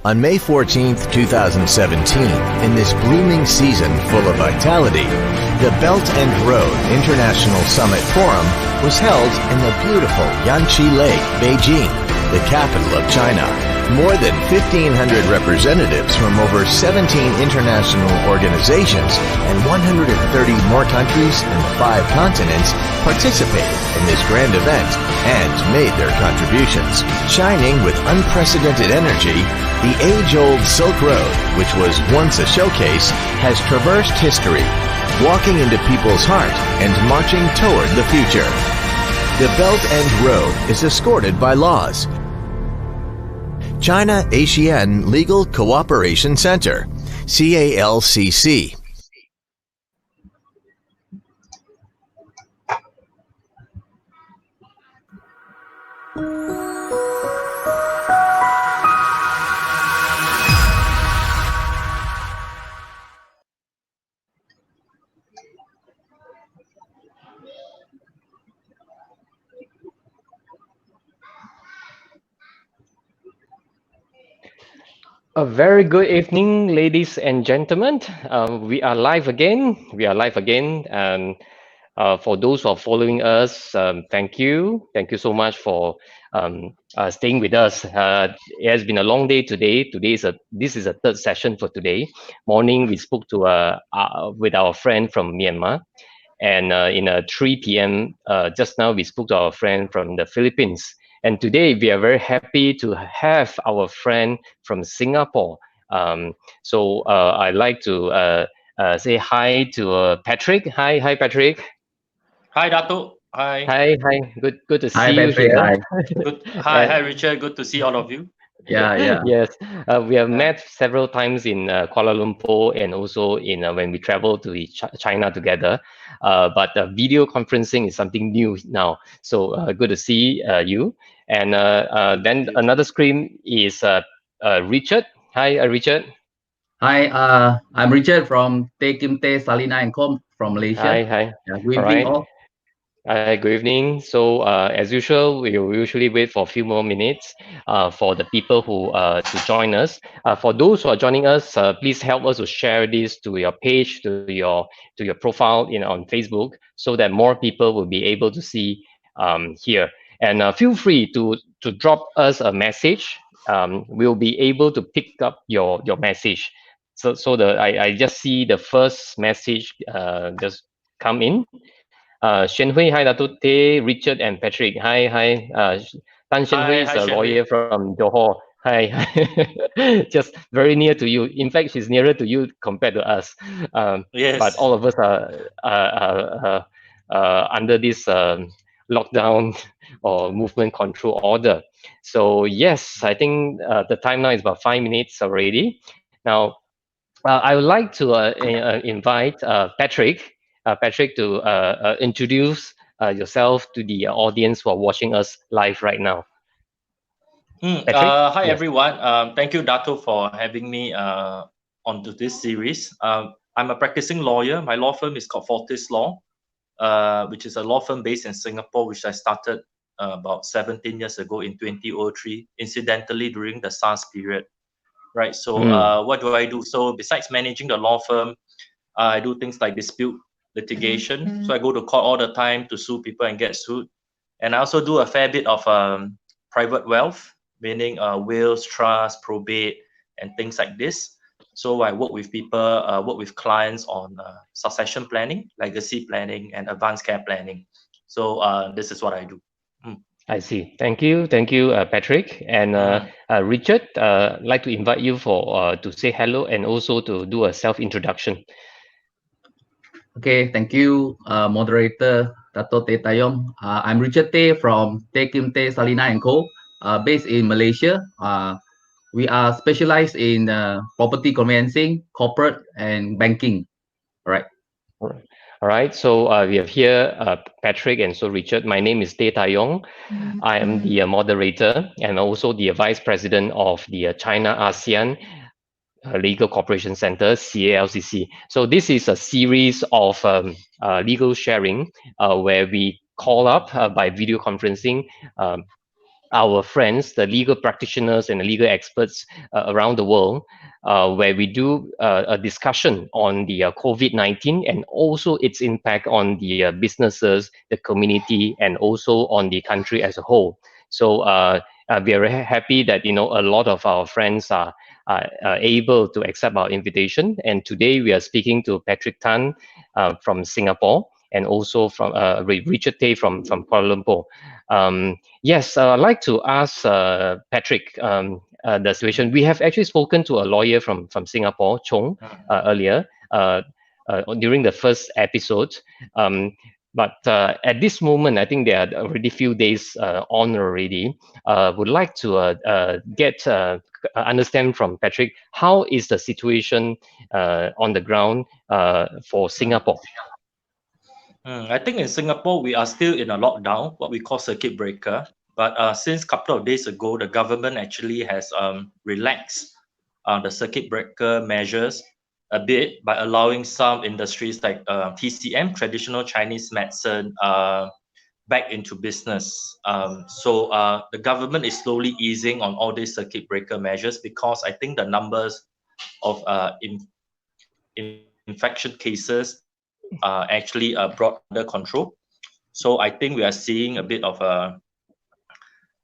On May 14, 2017, in this blooming season full of vitality, the Belt and Road International Summit Forum was held in the beautiful Yanqi Lake, Beijing, the capital of China. More than 1,500 representatives from over 17 international organizations and 130 more countries in the 5 continents participated in this grand event and made their contributions. Shining with unprecedented energy, the age-old Silk Road, which was once a showcase, has traversed history, walking into people's heart and marching toward the future. The Belt and Road is escorted by laws. China-ASEAN Legal Cooperation Center, CALCC. A very good evening, ladies and gentlemen. We are live again. And for those who are following us, thank you. Thank you so much for staying with us. It has been a long day today. This is a third session for today. Morning, we spoke to with our friend from Myanmar. And in 3 p.m. Just now, we spoke to our friend from the Philippines. And today we are very happy to have our friend from Singapore. So I'd like to say hi to Patrick. Hi, Patrick. Hi, Dato. Hi. Hi. Good to see you Patrick, here. hi. Good. Hi, Richard. Good to see all of you. Yeah. Yes, we have met several times in Kuala Lumpur and also in when we travel to China together. But video conferencing is something new now. So good to see you. And then another screen is Richard. Hi, Richard. Hi, I'm Richard from Teh Kim Teh Salina and Com from Malaysia. Hi. Yeah, good evening all. Good evening. So as usual, we will usually wait for a few more minutes for the people who to join us. For those who are joining us, please help us to share this to your page, to your profile on Facebook, so that more people will be able to see here. And feel free to drop us a message. We'll be able to pick up your message. So I just see the first message just come in. Shen Hui, hi Dato Te, Richard and Patrick. Hi. Tan Shen Hui is a lawyer from Johor. Hi. Just very near to you. In fact, she's nearer to you compared to us. Yes. But all of us are under this lockdown or movement control order. So yes, I think the time now is about 5 minutes already. Now, I would like to invite Patrick. Patrick, to introduce yourself to the audience who are watching us live right now. Hi, everyone. Thank you, Dato, for having me onto this series. I'm a practicing lawyer. My law firm is called Fortis Law, which is a law firm based in Singapore, which I started about 17 years ago in 2003, incidentally during the SARS period. Right. So what do I do? So besides managing the law firm, I do things like dispute litigation. So I go to court all the time to sue people and get sued. And I also do a fair bit of private wealth, meaning wills, trust, probate, and things like this. So I work with people, work with clients on succession planning, legacy planning, and advanced care planning. So this is what I do. I see. Thank you, Patrick. And Richard, I'd like to invite you for to say hello and also to do a self-introduction. Okay, thank you, moderator Dato Teh Tayong. I'm Richard Teh from Teh Kim Teh Salina and Co. Based in Malaysia. We are specialized in property conveyancing, corporate, and banking. All right. All right, so we have here Patrick and so Richard. My name is Dato Yong. I am the moderator and also the vice president of the China ASEAN Legal Cooperation Center, CALCC. So this is a series of legal sharing where we call up by video conferencing our friends, the legal practitioners and the legal experts around the world, where we do a discussion on the COVID-19 and also its impact on the businesses, the community, and also on the country as a whole. So we are very happy that a lot of our friends are able to accept our invitation. And today we are speaking to Patrick Tan from Singapore, and also from Richard Tay from Kuala Lumpur. Yes, I'd like to ask Patrick the situation. We have actually spoken to a lawyer from Singapore, Chong, earlier during the first episode. But at this moment, I think there are already few days on already. Would like to get understand from Patrick, how is the situation on the ground for Singapore? I think in Singapore, we are still in a lockdown, what we call circuit breaker. But since a couple of days ago, the government actually has relaxed the circuit breaker measures a bit by allowing some industries like TCM, traditional Chinese medicine, back into business. So the government is slowly easing on all these circuit breaker measures, because I think the numbers of infection cases are actually brought under control. So I think we are seeing a bit of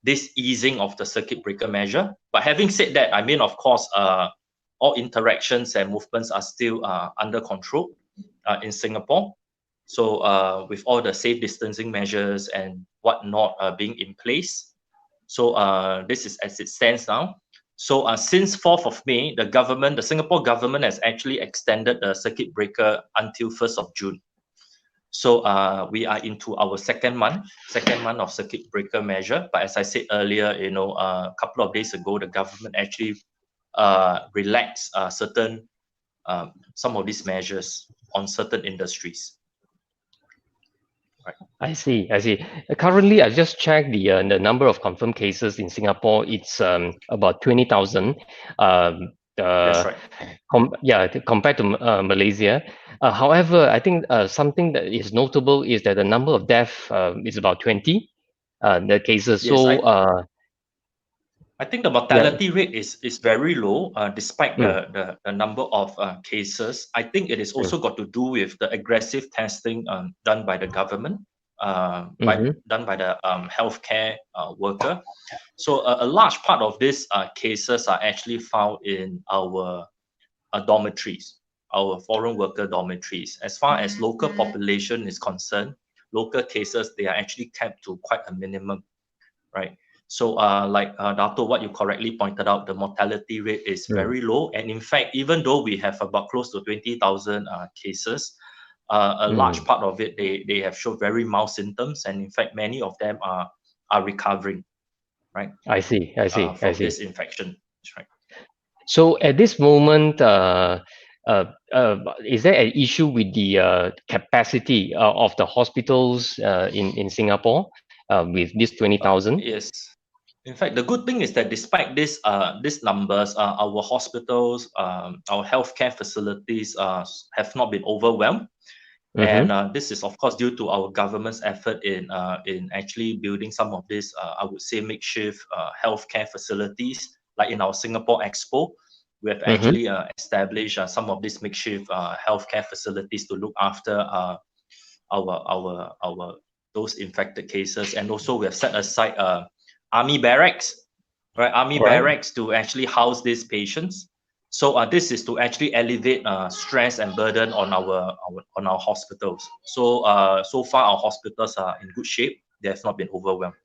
this easing of the circuit breaker measure. But having said that, I mean, of course, all interactions and movements are still under control in Singapore. So with all the safe distancing measures and whatnot being in place. So this is as it stands now. So since 4th of May, the Singapore government has actually extended the circuit breaker until 1st of June. So we are into our second month of circuit breaker measure. But as I said earlier, a couple of days ago, the government actually relaxed some of these measures on certain industries. Right. I see. Currently, I just checked the number of confirmed cases in Singapore. It's about 20,000. That's right. Compared to Malaysia. However, I think something that is notable is that the number of deaths is about 20 the cases. Yes, So I think the mortality rate is very low, despite the number of cases. I think it is also got to do with the aggressive testing done by the government, done by the healthcare worker. So a large part of these cases are actually found in our dormitories, our foreign worker dormitories. As far as local population is concerned, local cases, they are actually kept to quite a minimum, right? So like Dato, what you correctly pointed out, the mortality rate is very low. And in fact, even though we have about close to 20,000 cases, a large part of it, they have shown very mild symptoms. And in fact, many of them are recovering, right? I see. From this infection. That's right. So at this moment, is there an issue with the capacity of the hospitals in Singapore with this 20,000? Yes. In fact, the good thing is that despite these numbers, our hospitals, our healthcare facilities have not been overwhelmed. And this is, of course, due to our government's effort in actually building some of these, I would say, makeshift healthcare facilities. Like in our Singapore Expo, we have actually established some of these makeshift healthcare facilities to look after our those infected cases. And also we have set aside army barracks, right? Barracks to actually house these patients. So this is to actually alleviate stress and burden on our hospitals. So so far our hospitals are in good shape. They have not been overwhelmed.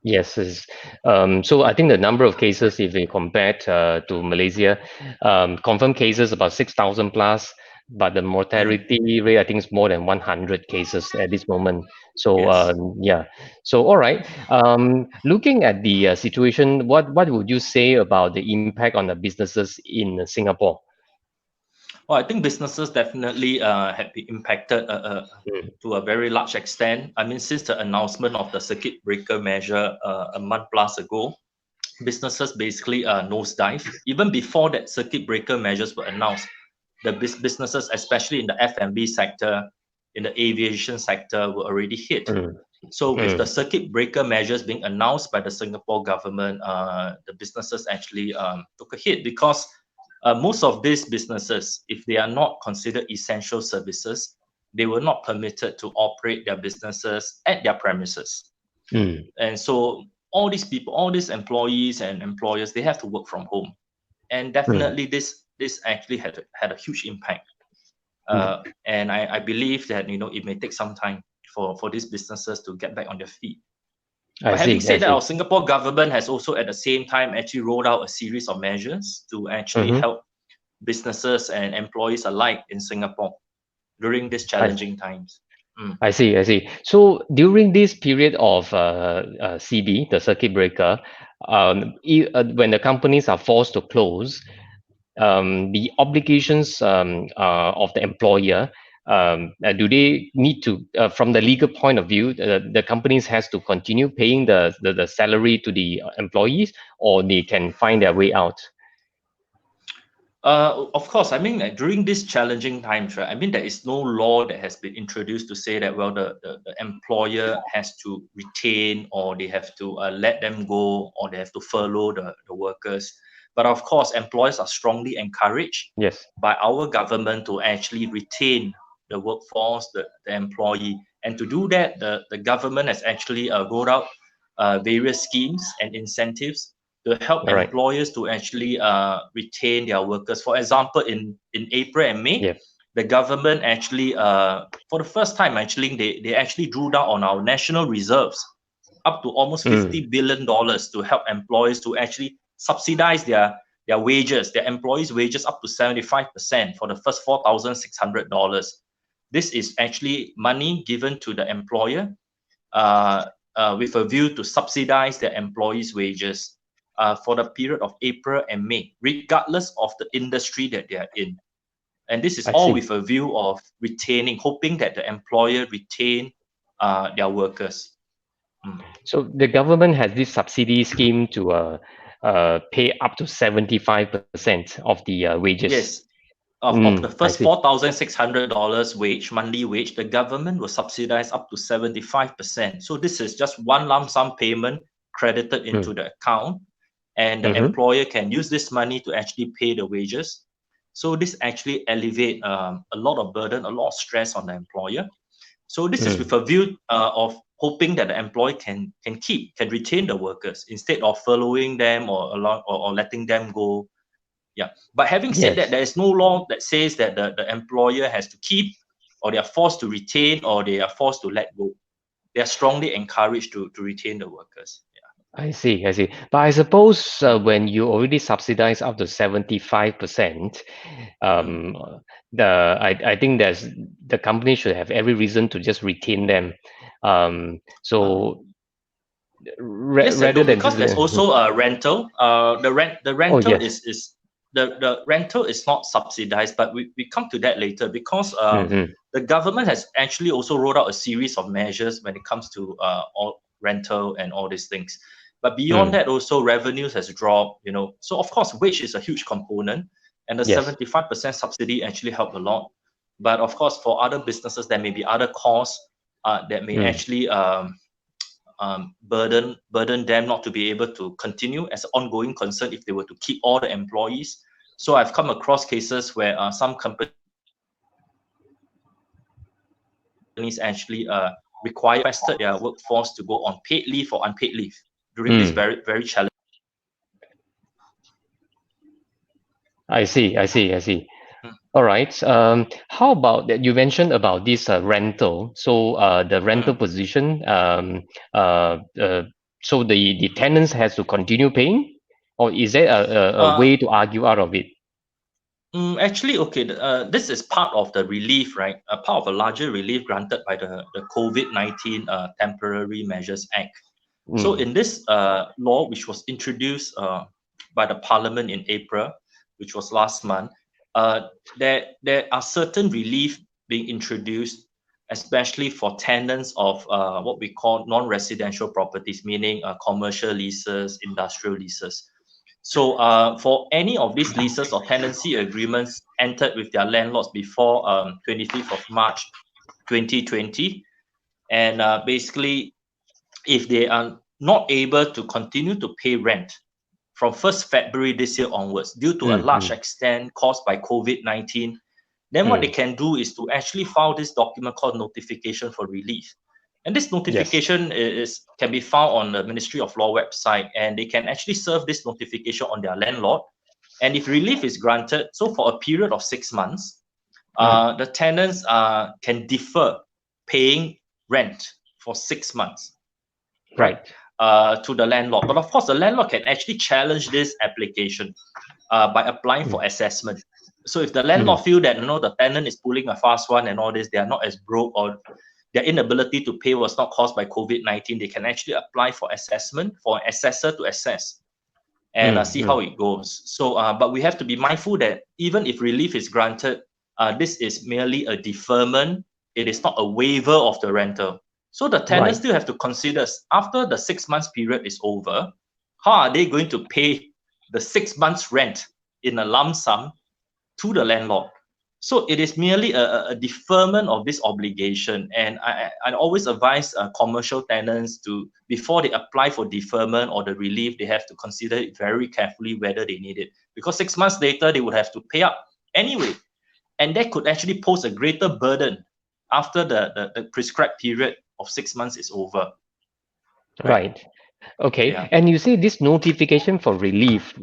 Yes. So I think the number of cases, if we compare to Malaysia, confirmed cases about 6,000 plus, but the mortality rate, I think, is more than 100 cases at this moment. So Yes. So all right. Looking at the situation, what would you say about the impact on the businesses in Singapore? Well, I think businesses definitely have been impacted to a very large extent. I mean, since the announcement of the circuit breaker measure a month plus ago, businesses basically nosedive. Even before that circuit breaker measures were announced, the businesses, especially in the F&B sector, in the aviation sector, were already hit. So with the circuit breaker measures being announced by the Singapore government, the businesses actually took a hit because most of these businesses, if they are not considered essential services, they were not permitted to operate their businesses at their premises. And so all these people, all these employees and employers, they have to work from home. And definitely this actually had a huge impact. And I believe that, it may take some time for these businesses to get back on their feet. But having said that, our Singapore government has also at the same time actually rolled out a series of measures to actually help businesses and employees alike in Singapore during these challenging times. I see. So during this period of CB, the circuit breaker, when the companies are forced to close, the obligations of the employer, do they need to, from the legal point of view, the companies has to continue paying the salary to the employees, or they can find their way out? Of course, I mean, during these challenging times, right? I mean, there is no law that has been introduced to say that, well, the employer has to retain, or they have to let them go, or they have to furlough the workers. But of course, employers are strongly encouraged by our government to actually retain the workforce, the employee. And to do that, the government has actually rolled out various schemes and incentives to help employers to actually retain their workers. For example, in April and May, the government actually, for the first time, actually, they actually drew down on our national reserves up to almost $50 billion to help employers to actually subsidize their wages, their employees' wages up to 75% for the first $4,600. This is actually money given to the employer with a view to subsidize their employees' wages for the period of April and May, regardless of the industry that they are in. And this is all with a view of hoping that the employer retain their workers. So the government has this subsidy scheme to pay up to 75% of the wages. Yes. Of the first $4,600 wage, monthly wage, the government will subsidize up to 75%. So this is just one lump sum payment credited into the account, and the employer can use this money to actually pay the wages. So this actually alleviate a lot of burden, a lot of stress on the employer. So this is with a view of hoping that the employer can retain the workers instead of furloughing them or letting them go. Yeah. But having said that, there is no law that says that the employer has to keep, or they are forced to retain, or they are forced to let go. They are strongly encouraged to retain the workers. I see. But I suppose when you already subsidize up to 75%, I think the company should have every reason to just retain them. Rather than because there's also a rental. The rental the rental is not subsidized, but we come to that later because the government has actually also rolled out a series of measures when it comes to all rental and all these things. But beyond that, also revenues has dropped, So of course, wage is a huge component, and the 75% subsidy actually helped a lot. But of course, for other businesses, there may be other costs that may actually burden them not to be able to continue as an ongoing concern if they were to keep all the employees. So I've come across cases where some companies actually requested their workforce to go on paid leave or unpaid leave during this very, very challenging. I see. All right. How about that? You mentioned about this rental. So the rental position. So the tenants has to continue paying, or is there a way to argue out of it? Actually, okay. This is part of the relief, right? A part of a larger relief granted by the COVID-19 Temporary Measures Act. So in this law, which was introduced by the Parliament in April, which was last month, there are certain relief being introduced, especially for tenants of what we call non-residential properties, meaning commercial leases, industrial leases. So for any of these leases or tenancy agreements entered with their landlords before 25th of March 2020, and basically if they are not able to continue to pay rent from 1st February this year onwards, due to a large extent caused by COVID-19, then what they can do is to actually file this document called notification for relief. And this notification can be found on the Ministry of Law website, and they can actually serve this notification on their landlord. And if relief is granted, so for a period of 6 months, the tenants can defer paying rent for 6 months, right? To the landlord. But of course, the landlord can actually challenge this application by applying for assessment. So if the landlord feel that the tenant is pulling a fast one and all this, they are not as broke, or their inability to pay was not caused by COVID-19, they can actually apply for assessment for an assessor to assess and see how it goes. So, but we have to be mindful that even if relief is granted, this is merely a deferment. It is not a waiver of the rental. So the tenants still have to consider, after the 6 months period is over, how are they going to pay the 6 months rent in a lump sum to the landlord? So it is merely a deferment of this obligation. And I always advise commercial tenants to, before they apply for deferment or the relief, they have to consider it very carefully whether they need it. Because 6 months later, they would have to pay up anyway. And that could actually pose a greater burden after the prescribed period of 6 months is over. Right. Okay. Yeah. And you say this notification for relief,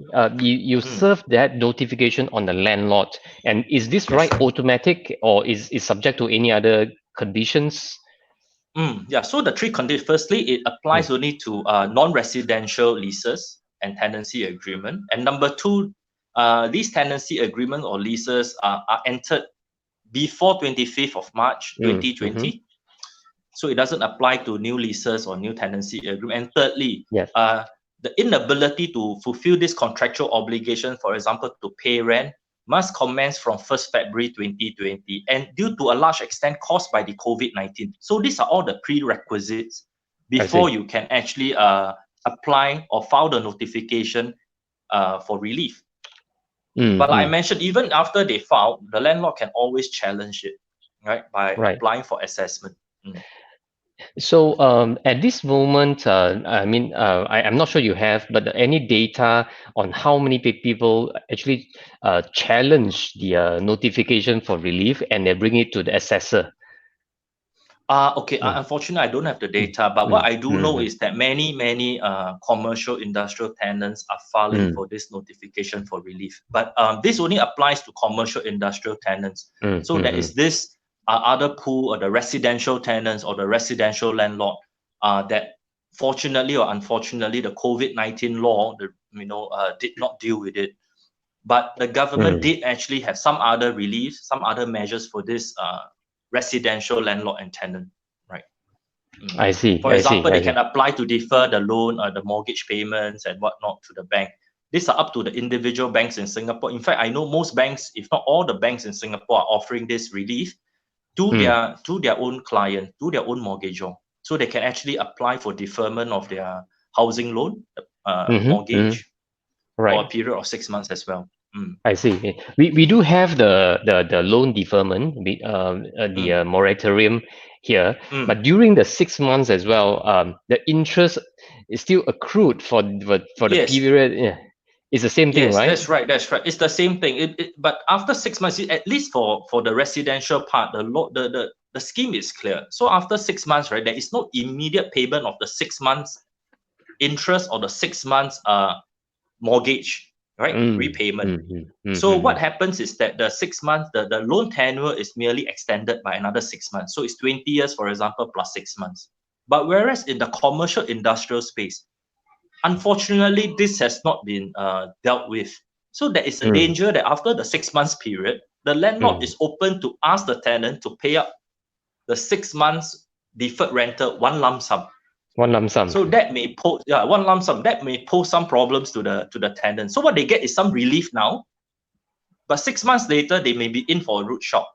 you serve that notification on the landlord. And is this right automatic, or is subject to any other conditions? Yeah, so the 3 conditions, firstly, it applies only to non-residential leases and tenancy agreement. And number 2, these tenancy agreement or leases are entered before 25th of March 2020. So it doesn't apply to new leases or new tenancy agreement. And thirdly, the inability to fulfill this contractual obligation, for example, to pay rent, must commence from 1st February 2020, and due to a large extent caused by the COVID-19. So these are all the prerequisites before you can actually apply or file the notification for relief. But like I mentioned, even after they file, the landlord can always challenge it, right, by applying for assessment. So at this moment, I'm not sure you have, but any data on how many people actually challenge the notification for relief and they bring it to the assessor? Okay, unfortunately, I don't have the data, but what I do know is that many commercial industrial tenants are filing for this notification for relief. But this only applies to commercial industrial tenants. So there is this other pool, or the residential tenants or the residential landlord, that fortunately or unfortunately, the COVID-19 law, did not deal with it. But the government did actually have some other relief, some other measures for this residential landlord and tenant, right? I see. For example, they can apply to defer the loan or the mortgage payments and whatnot to the bank. These are up to the individual banks in Singapore. In fact, I know most banks, if not all the banks in Singapore, are offering this relief to their own client, to their own mortgagor. So they can actually apply for deferment of their housing loan, mortgage, for a period of 6 months as well. I see. We do have the loan deferment, the moratorium here, but during the 6 months as well, the interest is still accrued for the period. Yeah. It's the same thing, right? Yes, that's right. It's the same thing. But after 6 months, at least for the residential part, the scheme is clear. So after 6 months, right, there is no immediate payment of the 6 months interest or the 6 months mortgage, right, repayment. So what happens is that the 6 months, the loan tenure is merely extended by another 6 months. So it's 20 years, for example, plus 6 months. But whereas in the commercial industrial space, unfortunately, this has not been dealt with. So there is a danger that after the 6 months period, the landlord is open to ask the tenant to pay up the 6 months deferred rental, one lump sum. One lump sum. So that may pose one lump sum. That may pose some problems to the tenant. So what they get is some relief now, but 6 months later they may be in for a rude shock.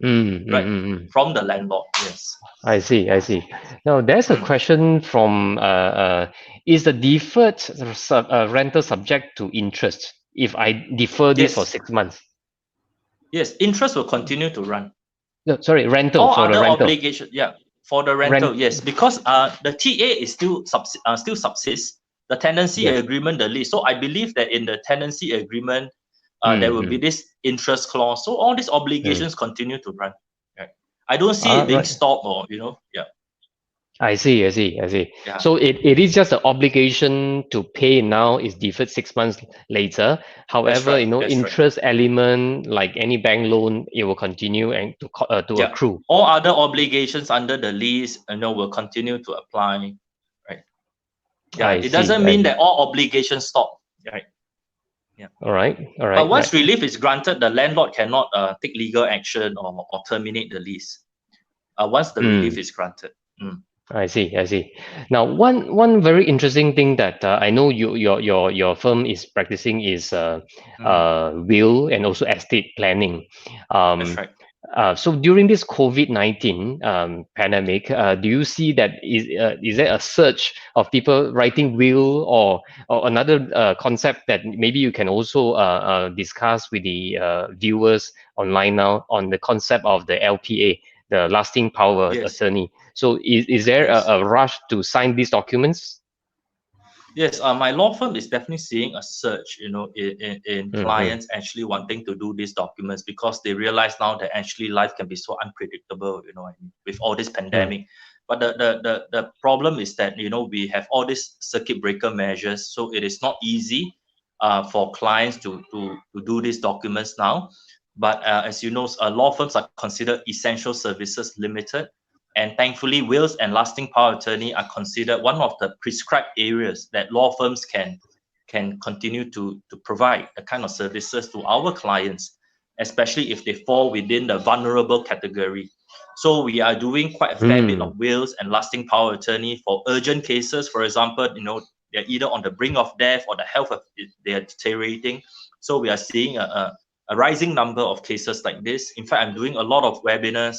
From the landlord. Yes. I see. Now there's a question from is the deferred rental subject to interest if I defer this for 6 months? Yes, interest will continue to run. No, sorry, rental. All for other the rental obligation, For the rental, Rent. yes, because the TA is still subsists the tenancy Yes. agreement, the lease. So I believe that in the tenancy agreement, there will be Mm. this interest clause. So all these obligations continue to run. Right? I don't see it being Right. stopped or yeah. I see. Yeah. So it is just an obligation to pay now is deferred 6 months later. That's However, right. That's right. interest element like any bank loan, it will continue and to Yeah. accrue. All other obligations under the lease, will continue to apply. Right. Yeah. I It see. doesn't mean that all obligations stop. Right. Yeah. All right. But once Right. relief is granted, the landlord cannot take legal action or terminate the lease. Once the relief is granted. Mm. I see. Now, one very interesting thing that I know your firm is practicing is Mm. will and also estate planning. That's Um, right. so during this COVID-19 pandemic, do you see that is there a surge of people writing will or another concept that maybe you can also discuss with the viewers online now on the concept of the LPA, the lasting power of Yes. attorney. So is there Yes. a rush to sign these documents? Yes, my law firm is definitely seeing a surge, in Mm-hmm. clients actually wanting to do these documents because they realize now that actually life can be so unpredictable, with all this pandemic. But the problem is that, we have all these circuit breaker measures, so it is not easy for clients to do these documents now. But as you know, law firms are considered essential services limited. And thankfully, wills and lasting power of attorney are considered one of the prescribed areas that law firms can continue to provide the kind of services to our clients, especially if they fall within the vulnerable category. So we are doing quite a fair bit of wills and lasting power of attorney for urgent cases. For example, they're either on the brink of death or the health of they are deteriorating. So we are seeing a rising number of cases like this. In fact, I'm doing a lot of webinars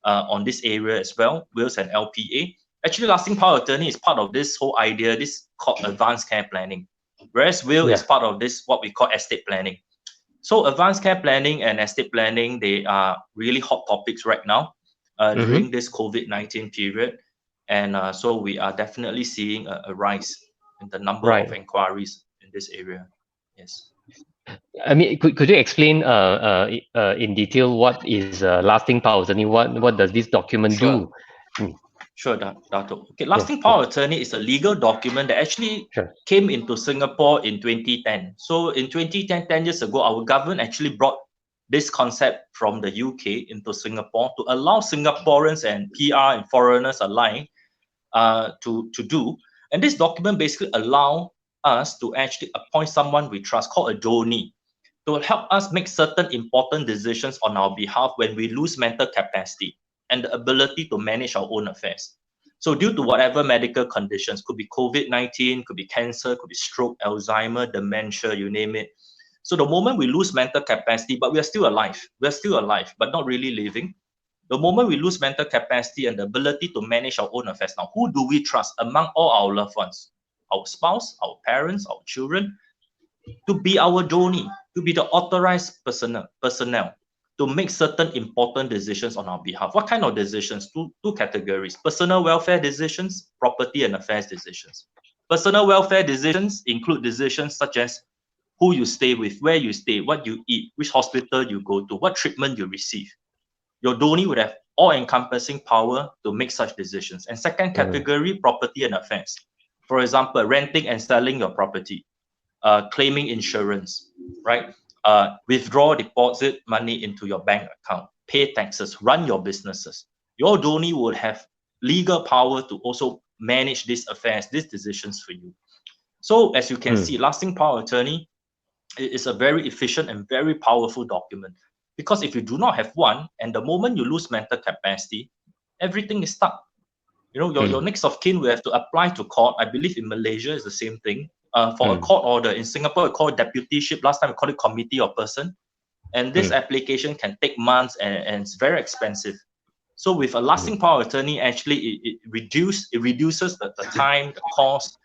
on this area as well, wills and LPA. Actually, lasting power of attorney is part of this whole idea, this called advanced care planning, whereas will is Yeah. part of this, what we call estate planning. So advanced care planning and estate planning, they are really hot topics right now during this COVID-19 period. And so we are definitely seeing a rise in the number of Right. inquiries in this area. Yes. I mean, could you explain in detail what is lasting power attorney? What does this document Sure. do? Mm, Sure, Dato. Okay, yes, lasting power of attorney is a legal document that actually sure. came into Singapore in 2010. So in 2010, 10 years ago, our government actually brought this concept from the UK into Singapore to allow Singaporeans and PR and foreigners alike to do. And this document basically allow us to actually appoint someone we trust called a donee to help us make certain important decisions on our behalf when we lose mental capacity and the ability to manage our own affairs. So due to whatever medical conditions, could be COVID-19, could be cancer, could be stroke, Alzheimer, dementia, you name it. So the moment we lose mental capacity, but we're still alive, but not really living. The moment we lose mental capacity and the ability to manage our own affairs, now who do we trust among all our loved ones? Our spouse, our parents, our children, to be our donee, to be the authorized personnel to make certain important decisions on our behalf. What kind of decisions? Two categories: personal welfare decisions, property and affairs decisions. Personal welfare decisions include decisions such as who you stay with, where you stay, what you eat, which hospital you go to, what treatment you receive. Your donee would have all-encompassing power to make such decisions. And second category, property and affairs. For example, renting and selling your property, claiming insurance, right? Withdraw deposit money into your bank account, pay taxes, run your businesses. Your donee would have legal power to also manage these affairs, these decisions for you. So as you can see, lasting power of attorney is a very efficient and very powerful document, because if you do not have one, and the moment you lose mental capacity, everything is stuck. Your next of kin will have to apply to court. I believe in Malaysia is the same thing. For a court order. In Singapore, we call it deputyship. Last time we called it committee of person. And this application can take months and it's very expensive. So with a lasting power of attorney, actually it reduces the time, the cost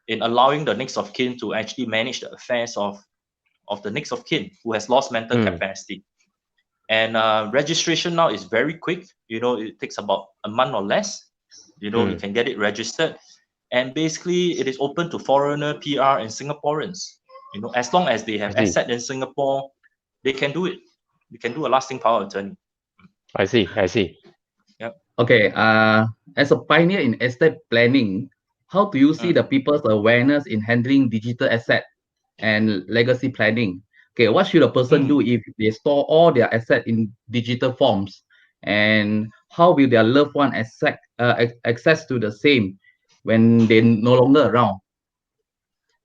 in allowing the next of kin to actually manage the affairs of the next of kin who has lost mental capacity. And registration now is very quick. You know, it takes about a month or less. You know, you can get it registered. And basically, it is open to foreigner, PR, and Singaporeans. You know, as long as they have I see. asset in Singapore, they can do it. They can do a lasting power of attorney. I see. I see. Yep. Okay, as a pioneer in estate planning, how do you see Mm. the people's awareness in handling digital asset and legacy planning? Okay, what should a person do Mm. if they store all their asset in digital forms? And how will their loved one access to the same when they're no longer around? Okay,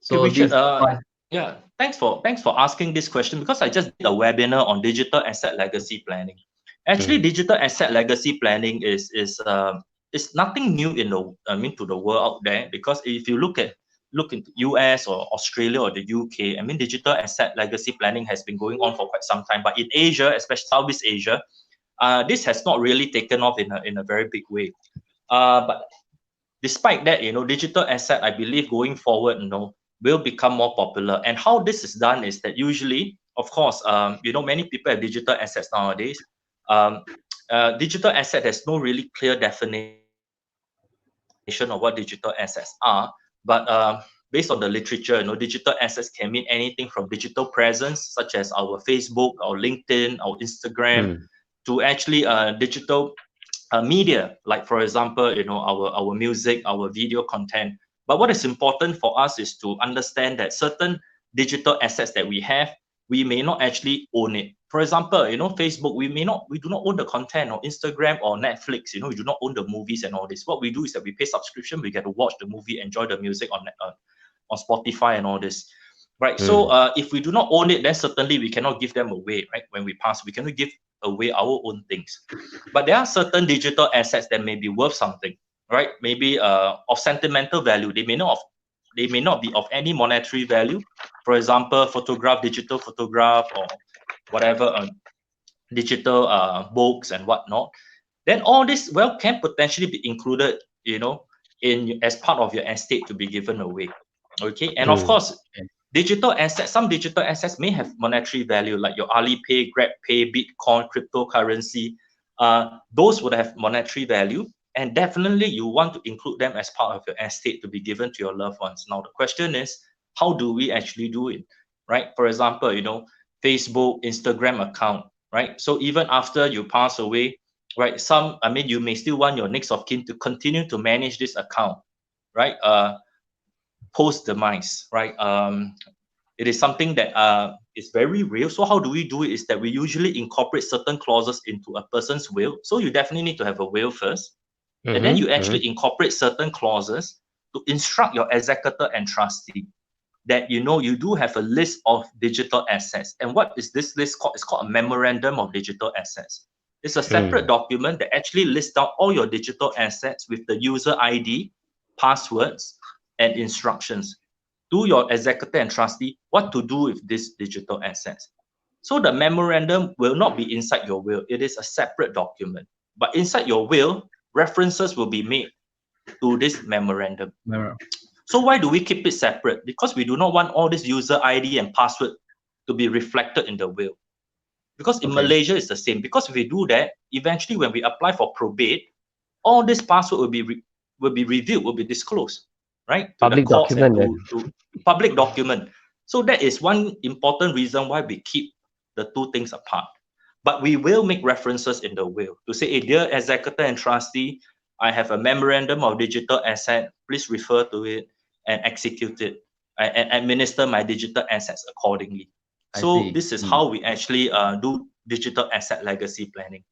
So Richard. this five, Yeah. Thanks for asking this question, because I just did a webinar on digital asset legacy planning. Actually, digital asset legacy planning is nothing new to the world out there, because if you look into US or Australia or the UK, I mean, digital asset legacy planning has been going on for quite some time. But in Asia, especially Southeast Asia, this has not really taken off in a very big way. But despite that, you know, digital asset, I believe going forward, you know, will become more popular. And how this is done is that usually, of course, you know, many people have digital assets nowadays. Um, Digital asset has no really clear definition of what digital assets are, but based on the literature, you know, digital assets can mean anything from digital presence, such as our Facebook, our LinkedIn, our Instagram, to actually digital media, like for example, you know, our music, our video content. But what is important for us is to understand that certain digital assets that we have, we may not actually own it. For example, you know, Facebook, we do not own the content, or Instagram or Netflix, you know, we do not own the movies and all this. What we do is that we pay subscription, we get to watch the movie, enjoy the music on Spotify and all this, right? So if we do not own it, then certainly we cannot give them away, right? When we pass, we cannot give away our own things. But there are certain digital assets that may be worth something, right? Maybe of sentimental value. They may not be of any monetary value. For example, digital photograph, or whatever, digital books and whatnot. Then all this, well, can potentially be included, you know, in as part of your estate to be given away. Okay, and of course, some digital assets may have monetary value, like your Alipay, GrabPay, Bitcoin, cryptocurrency. Those would have monetary value, and definitely you want to include them as part of your estate to be given to your loved ones. Now the question is, how do we actually do it, right? For example, you know, Facebook, Instagram account, right? So even after you pass away, right? You may still want your next of kin to continue to manage this account, right? Post demise, right? It is something that is very real. So how do we do it? Is that we usually incorporate certain clauses into a person's will. So you definitely need to have a will first, and then you actually incorporate certain clauses to instruct your executor and trustee that, you know, you do have a list of digital assets. And what is this list called? It's called a memorandum of digital assets. It's a separate document that actually lists out all your digital assets with the user ID, passwords, and instructions to your executor and trustee what to do with these digital assets. So the memorandum will not be inside your will. It is a separate document. But inside your will, references will be made to this memorandum. So why do we keep it separate? Because we do not want all this user ID and password to be reflected in the will. Because in Malaysia, it's the same. Because if we do that, eventually when we apply for probate, all this password will be revealed, will be disclosed, right? To the Public courts and document. to public document. So that is one important reason why we keep the two things apart. But we will make references in the will to say, hey, dear executor and trustee, I have a memorandum of digital asset. Please refer to it and execute it and administer my digital assets accordingly. So this is how we actually do digital asset legacy planning.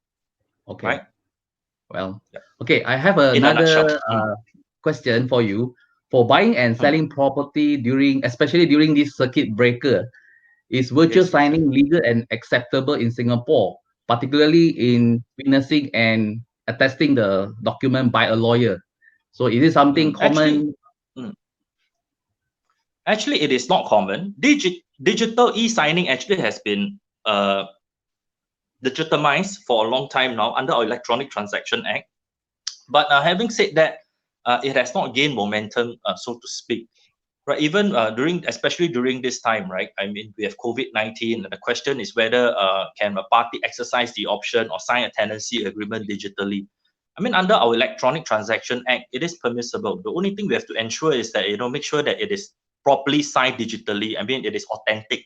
Okay. Right? Well, Yep. okay. I have In a nutshell. another question for you. For buying and selling property especially during this circuit breaker, is virtual Yes, Richard. signing legal and acceptable in Singapore, particularly in witnessing and attesting the document by a lawyer? So is it something common? Actually, it is not common. Digital e-signing actually has been legitimized for a long time now under our Electronic Transaction Act. But having said that, it has not gained momentum, so to speak. Right, even especially during this time, right? I mean, we have COVID-19. The question is whether can a party exercise the option or sign a tenancy agreement digitally. I mean, under our Electronic Transaction Act, it is permissible. The only thing we have to ensure is that make sure that it is properly signed digitally. I mean, it is authentic,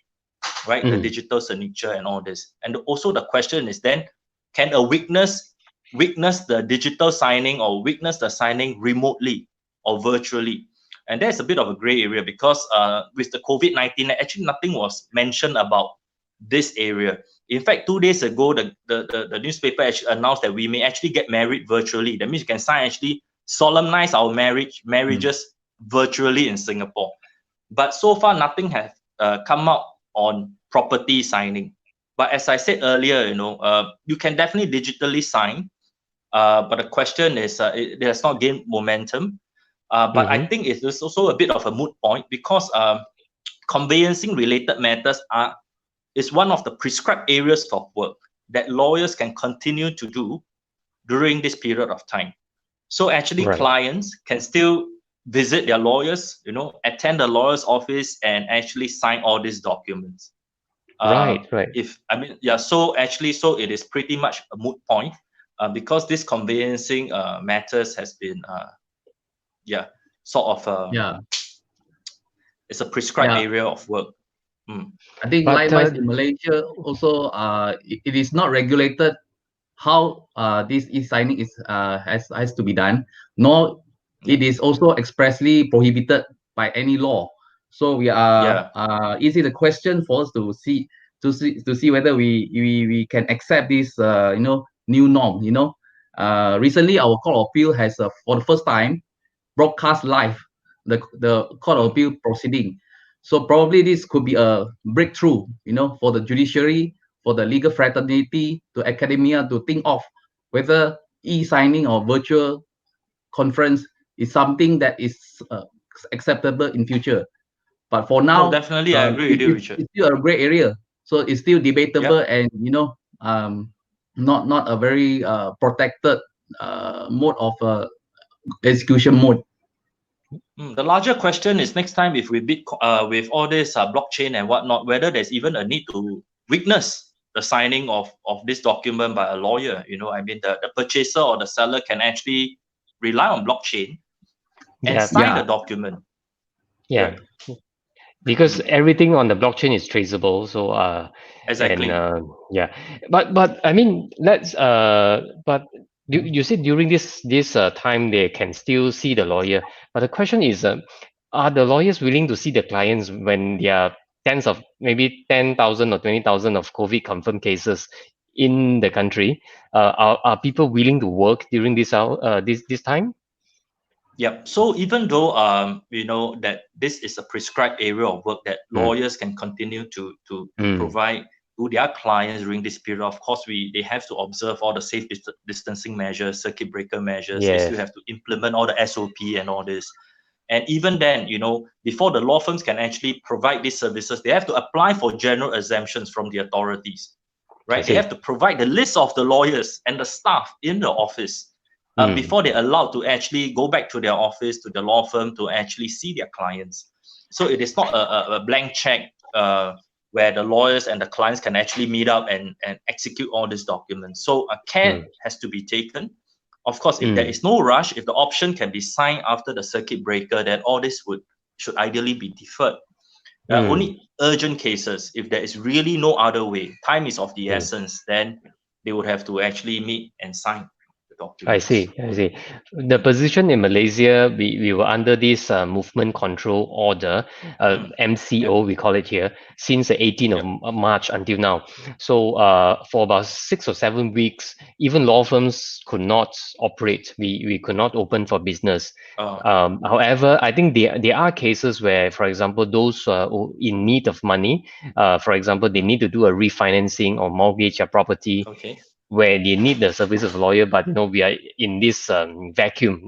right? The digital signature and all this. And also the question is then, can a witness the digital signing or witness the signing remotely or virtually? And there's a bit of a gray area because with the COVID-19, actually nothing was mentioned about this area. In fact, 2 days ago, the newspaper actually announced that we may actually get married virtually. That means you can actually solemnize our marriages virtually in Singapore. But so far, nothing has come out on property signing. But as I said earlier, you can definitely digitally sign. But the question is, it has not gained momentum. But I think it is also a bit of a moot point because conveyancing related matters is one of the prescribed areas of work that lawyers can continue to do during this period of time. So actually, clients can still visit their lawyers, attend the lawyer's office and actually sign all these documents. Right. So it is pretty much a moot point because this conveyancing matters has been it's a prescribed area of work. I think likewise in Malaysia also it is not regulated how this e-signing is has to be done, nor it is also expressly prohibited by any law. So we are is it a question for us to see whether we can accept this new norm. Recently our Court of Appeal has for the first time broadcast live the Court of Appeal proceeding. So probably this could be a breakthrough, for the judiciary, for the legal fraternity, to academia to think of whether e-signing or virtual conference is something that is acceptable in future. But for now, definitely, I agree with you, Richard. It's still a gray area, so it's still debatable and not a very protected mode of execution mode. The larger question is next time if we with all this blockchain and whatnot, whether there's even a need to witness the signing of this document by a lawyer. I mean, the purchaser or the seller can actually rely on blockchain and sign the document. Yeah. Right. Because everything on the blockchain is traceable. So exactly. And, but I mean, but you said during this time they can still see the lawyer, but the question is, are the lawyers willing to see the clients when there are tens of maybe 10,000 or 20,000 of COVID confirmed cases in the country? Are people willing to work during this time? Yep. So even though that this is a prescribed area of work that lawyers can continue to provide to their clients during this period, of course they have to observe all the safe distancing measures, circuit breaker measures. They still have to implement all the SOP and all this. And even then, before the law firms can actually provide these services, they have to apply for general exemptions from the authorities, right? They have to provide the list of the lawyers and the staff in the office before they're allowed to actually go back to their office, to the law firm, to actually see their clients. So it is not a blank check where the lawyers and the clients can actually meet up and execute all these documents. So a care has to be taken. Of course, if there is no rush, if the option can be signed after the circuit breaker, then all this should ideally be deferred. Only urgent cases, if there is really no other way, time is of the essence, then they would have to actually meet and sign. I see. The position in Malaysia, we were under this movement control order, MCO, we call it here, since the 18th of March until now. So for about 6 or 7 weeks, even law firms could not operate. We could not open for business. However, I think there are cases where, for example, those in need of money, for example, they need to do a refinancing or mortgage a property. Where they need the service of a lawyer, but we are in this vacuum,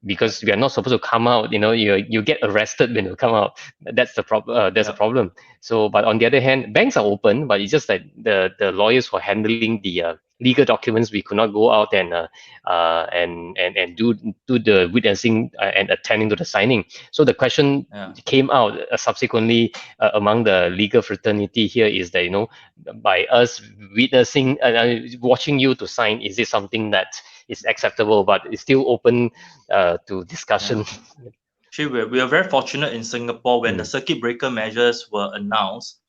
because we are not supposed to come out. You get arrested when you come out. That's the problem. That's a problem. So, but on the other hand, banks are open, but it's just that the lawyers who are handling the legal documents, we could not go out and do the witnessing and attending to the signing. So the question came out subsequently among the legal fraternity here is that, by us witnessing watching you to sign, is it something that is acceptable? But it's still open to discussion. Actually, we are very fortunate in Singapore when the circuit breaker measures were announced.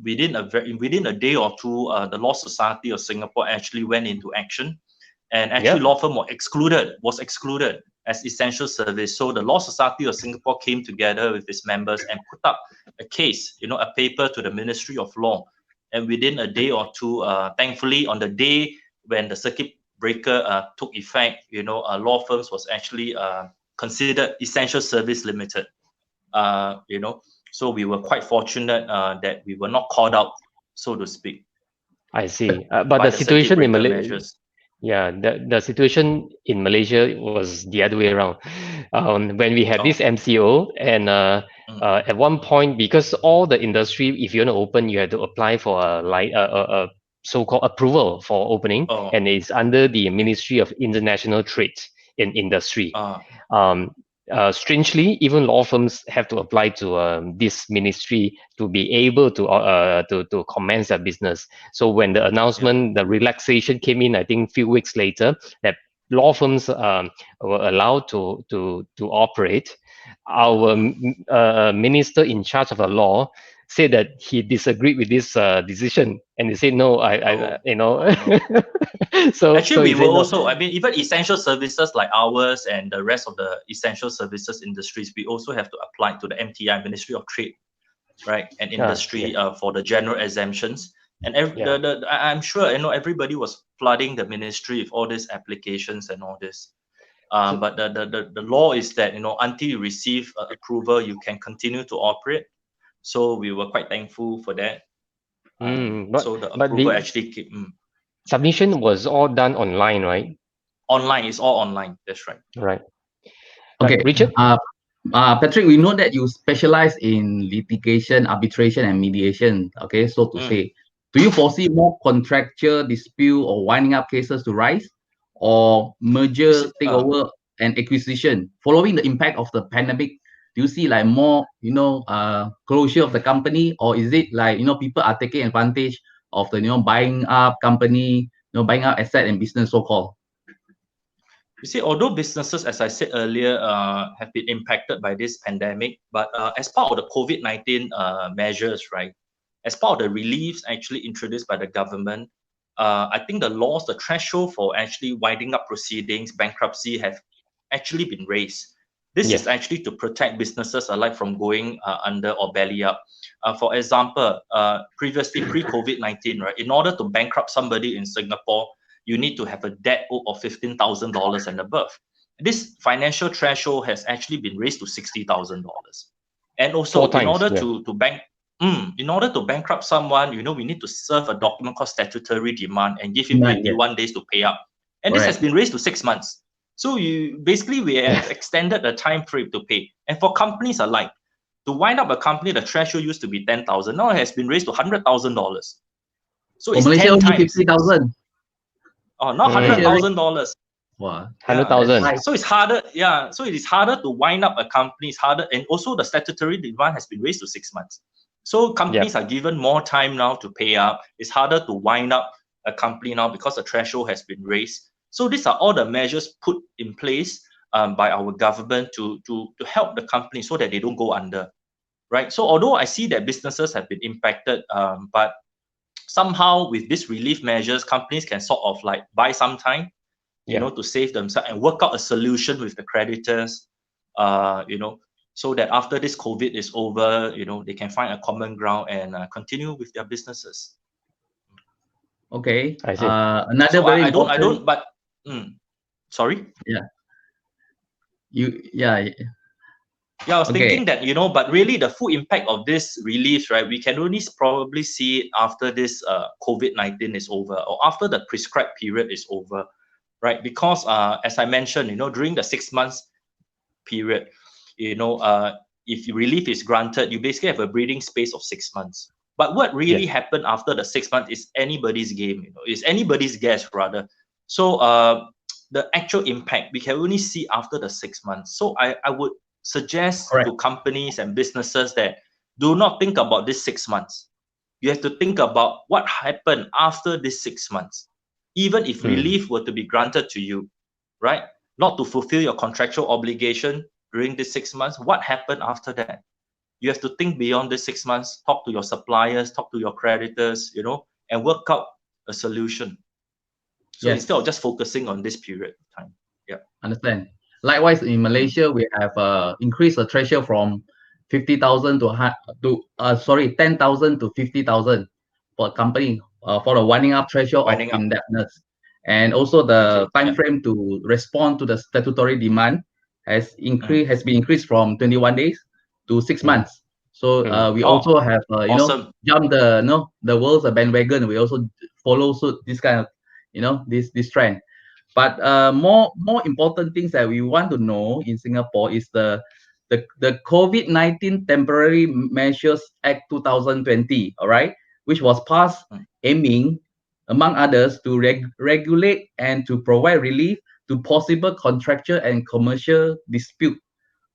Within a day or two, the Law Society of Singapore actually went into action, and actually law firm was excluded as essential service. So the Law Society of Singapore came together with its members and put up a case, a paper to the Ministry of Law, and within a day or two, thankfully, on the day when the circuit breaker took effect, law firms was actually considered essential service limited. So we were quite fortunate that we were not called out, so to speak. I see. But the situation in Malaysia, the situation in Malaysia was the other way around. When we had this MCO, and at one point, because all the industry, if you want to open, you had to apply for a so-called approval for opening, and it's under the Ministry of International Trade in Industry. Strangely, even law firms have to apply to this ministry to be able to commence their business. So when the announcement, the relaxation came in, I think a few weeks later, that law firms were allowed to operate. Our minister in charge of the law said that he disagreed with this decision, and he said no. So actually, we were also. I mean, even essential services like ours and the rest of the essential services industries, we also have to apply to the MTI, Ministry of Trade, right, and Industry for the general exemptions. And I'm sure everybody was flooding the ministry with all these applications and all this. But the law is that until you receive approval, you can continue to operate. So we were quite thankful for that. So the approval actually came. Submission was all done online, right? Online, it's all online. That's right. Right. Okay, Richard. Patrick, we know that you specialize in litigation, arbitration, and mediation. Okay, so to say, do you foresee more contractual dispute or winding up cases to rise, or merger, takeover, and acquisition following the impact of the pandemic? Do you see like more, closure of the company, or is it like people are taking advantage of the buying up company, buying up asset and business, so-called? You see, although businesses, as I said earlier, have been impacted by this pandemic, but as part of the COVID-19 measures, right, as part of the reliefs actually introduced by the government, I think the laws, the threshold for actually winding up proceedings, bankruptcy, have actually been raised. This is actually to protect businesses alike from going under or belly up. For example, previously pre-COVID-19, right, in order to bankrupt somebody in Singapore, you need to have a debt of $15,000 and above. This financial threshold has actually been raised to $60,000. And also, in order to bankrupt someone, we need to serve a document called statutory demand and give him 21 days to pay up. And this has been raised to 6 months. So we have extended the time frame to pay. And for companies alike, to wind up a company, the threshold used to be $10,000. Now it has been raised to $100,000. So it's Malaysia 10 only times. 50,000. Oh, not $100,000. Wow. 100,000. So it's harder. Yeah. So it is harder to wind up a company. It's harder, and also the statutory demand has been raised to 6 months. So companies are given more time now to pay up. It's harder to wind up a company now because the threshold has been raised. So these are all the measures put in place by our government to help the company so that they don't go under, right? So although I see that businesses have been impacted, but somehow with these relief measures, companies can sort of like buy some time, to save themselves and work out a solution with the creditors, so that after this COVID is over, they can find a common ground and continue with their businesses. Okay. I see. Another So very I important. don't, but sorry. I was thinking that, but really the full impact of this relief, right, we can only probably see it after this COVID-19 is over, or after the prescribed period is over, right? Because as I mentioned, during the 6 months period, if relief is granted, you basically have a breathing space of 6 months. But what really happened after the 6 months is anybody's game, is anybody's guess rather. So the actual impact we can only see after the 6 months. So I would suggest Correct. to companies and businesses that do not think about this 6 months. You have to think about what happened after this 6 months. Even if relief were to be granted to you, right? Not to fulfill your contractual obligation during this 6 months, what happened after that? You have to think beyond this 6 months, talk to your suppliers, talk to your creditors, and work out a solution. So Yes. instead of just focusing on this period of time. Yeah. Understand. Likewise, in Malaysia, we have increased the threshold from 50,000 to 10,000 to 50,000 for a company for the winding up threshold of Winding up. indebtedness, and also the Okay, time yeah. frame to respond to the statutory demand has been increased from 21 days to 6 months. So we Oh, also have awesome. jumped the world's bandwagon. We also follow suit this kind of this trend. But more important things that we want to know in Singapore is the COVID-19 Temporary Measures Act 2020, all right, which was passed aiming, among others, to regulate and to provide relief to possible contractual and commercial dispute.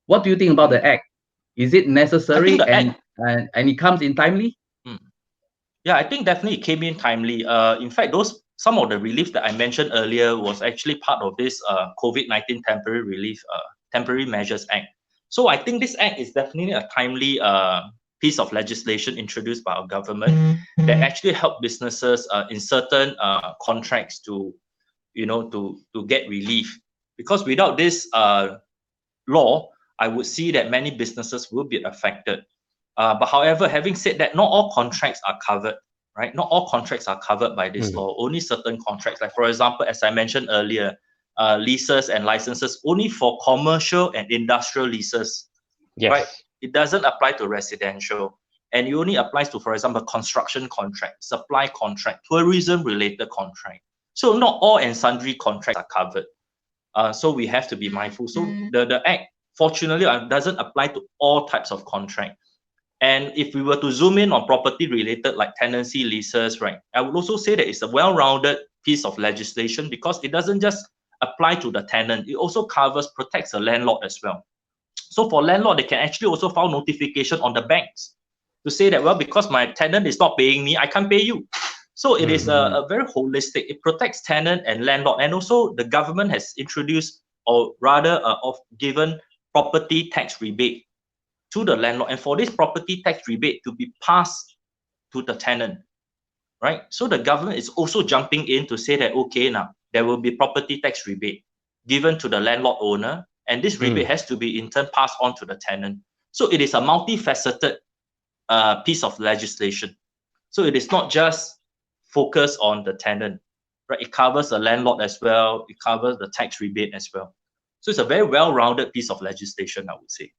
What do you think about the act? Is it necessary the and it comes in timely? Yeah, I think definitely it came in timely. In fact, some of the relief that I mentioned earlier was actually part of this COVID-19 temporary relief, temporary measures act. So I think this act is definitely a timely piece of legislation introduced by our government that actually help businesses in certain contracts to get relief. Because without this law, I would see that many businesses will be affected. But however, having said that, not all contracts are covered, right? Not all contracts are covered by this law. Only certain contracts, like for example, as I mentioned earlier, leases and licenses only for commercial and industrial leases, right? It doesn't apply to residential. And it only applies to, for example, construction contract, supply contract, tourism-related contract. So not all and sundry contracts are covered. So we have to be mindful. So the act, fortunately, doesn't apply to all types of contract. And if we were to zoom in on property related like tenancy leases, right, I would also say that it's a well-rounded piece of legislation because it doesn't just apply to the tenant, it also protects the landlord as well. So for landlord, they can actually also file notification on the banks to say that, well, because my tenant is not paying me, I can't pay you. So it is a very holistic, it protects tenant and landlord. And also the government has introduced, or rather given property tax rebate to the landlord, and for this property tax rebate to be passed to the tenant, right? So the government is also jumping in to say that, okay, now there will be property tax rebate given to the landlord owner, and this rebate has to be in turn passed on to the tenant. So it is a multifaceted piece of legislation. So it is not just focused on the tenant, right? It covers the landlord as well. It covers the tax rebate as well. So it's a very well-rounded piece of legislation, I would say.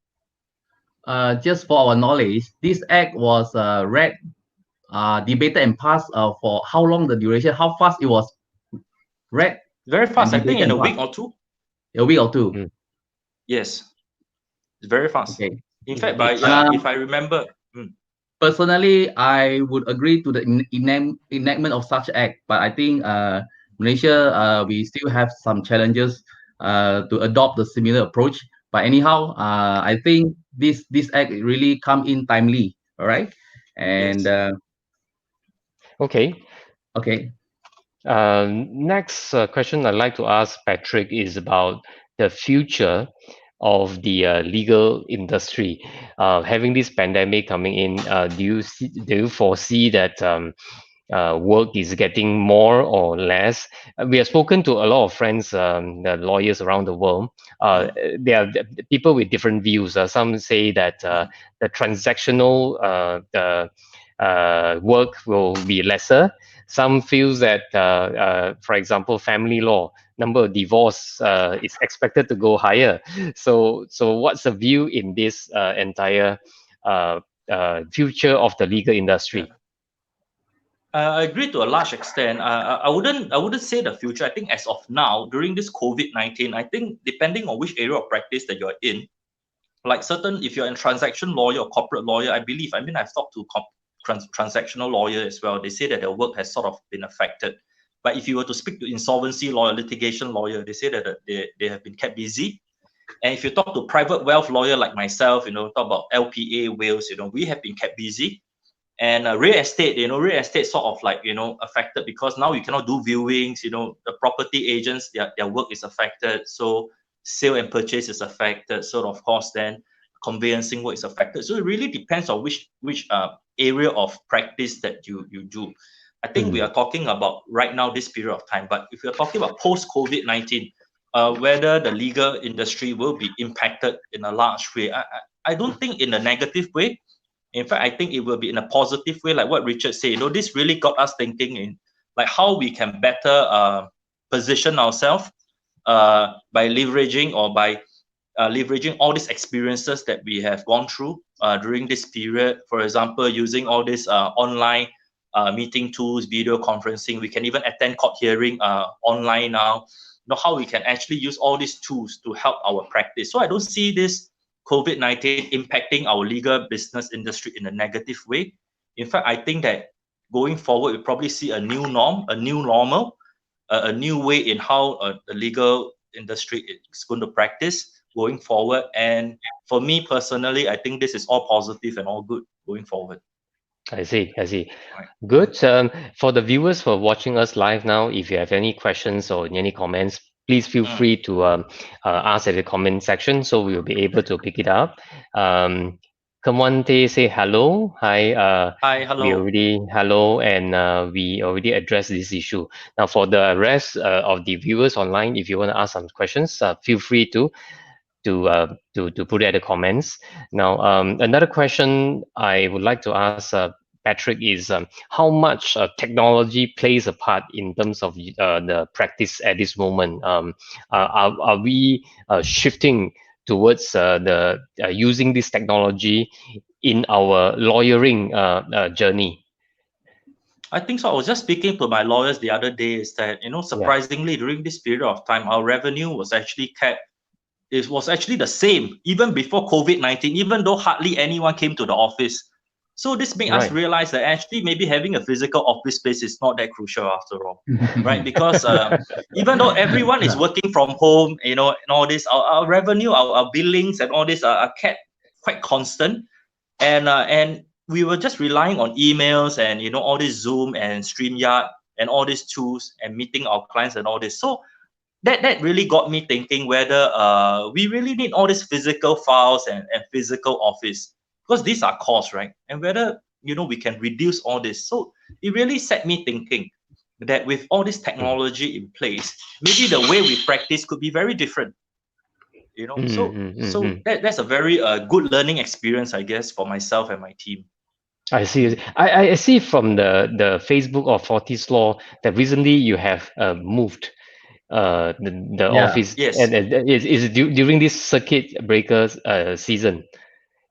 Just for our knowledge, this act was read, debated, and passed for how long the duration? How fast it was read? Very fast. I think in a week or two. A week or two. Yes, it's very fast. Okay. In fact, if I remember. Personally, I would agree to the enactment of such act, but I think Malaysia, we still have some challenges to adopt the similar approach. But anyhow, I think this act really come in timely. All right, and yes. Okay. Next question I'd like to ask Patrick is about the future of the legal industry. Having this pandemic coming in, do you foresee that work is getting more or less? We have spoken to a lot of friends, the lawyers around the world. There are people with different views. Some say that the transactional work will be lesser. Some feels that, for example, family law, number of divorce is expected to go higher. So what's the view in this entire future of the legal industry? I agree to a large extent. I wouldn't say the future. I think as of now, during this COVID-19, I think depending on which area of practice that you're in, like if you're in transaction lawyer or corporate lawyer, I mean, I've talked to transactional lawyer as well. They say that their work has sort of been affected. But if you were to speak to insolvency lawyer, litigation lawyer, they say that they have been kept busy. And if you talk to private wealth lawyer like myself, talk about LPA, wills, we have been kept busy. And real estate, real estate sort of like, affected because now you cannot do viewings, the property agents, their work is affected. So sale and purchase is affected. So of course, then conveyancing work is affected. So it really depends on which area of practice that you do. I think we are talking about right now, this period of time, but if you're talking about post-COVID-19, whether the legal industry will be impacted in a large way, I don't think in a negative way. In fact, I think it will be in a positive way, like what Richard said. This really got us thinking in like how we can better position ourselves by leveraging all these experiences that we have gone through during this period. For example, using all these online meeting tools, video conferencing. We can even attend court hearing online now. How we can actually use all these tools to help our practice. So I don't see this COVID-19 impacting our legal business industry in a negative way. In fact, I think that going forward, we'll probably see a new norm, a new normal, a new way in how the legal industry is going to practice going forward. And for me personally, I think this is all positive and all good going forward. I see. Right. Good. For the viewers who are watching us live now, if you have any questions or any comments, please feel free to ask at the comment section, so we will be able to pick it up. Kamwante say hello. Hi. Hi, hello. Hello, and we already addressed this issue. Now, for the rest of the viewers online, if you want to ask some questions, feel free to put it at the comments. Now, another question I would like to ask Patrick is how much technology plays a part in terms of the practice at this moment? Are we shifting towards the using this technology in our lawyering journey? I think so. I was just speaking to my lawyers the other day. Is that surprisingly during this period of time, our revenue was actually kept. It was actually the same even before COVID-19, even though hardly anyone came to the office. So this made us realize that actually maybe having a physical office space is not that crucial after all, right? Because even though everyone is working from home, and all this, our revenue, our billings and all this are kept quite constant. And we were just relying on emails and, all this Zoom and StreamYard and all these tools and meeting our clients and all this. So that really got me thinking whether we really need all these physical files and physical office, because these are costs, right? And whether we can reduce all this. So it really set me thinking that with all this technology in place, maybe the way we practice could be very different. So that's a very good learning experience, I guess, for myself and my team. I see. I see from the Facebook of Fortis Law that recently you have moved the office. Yes. And is during this circuit breakers season.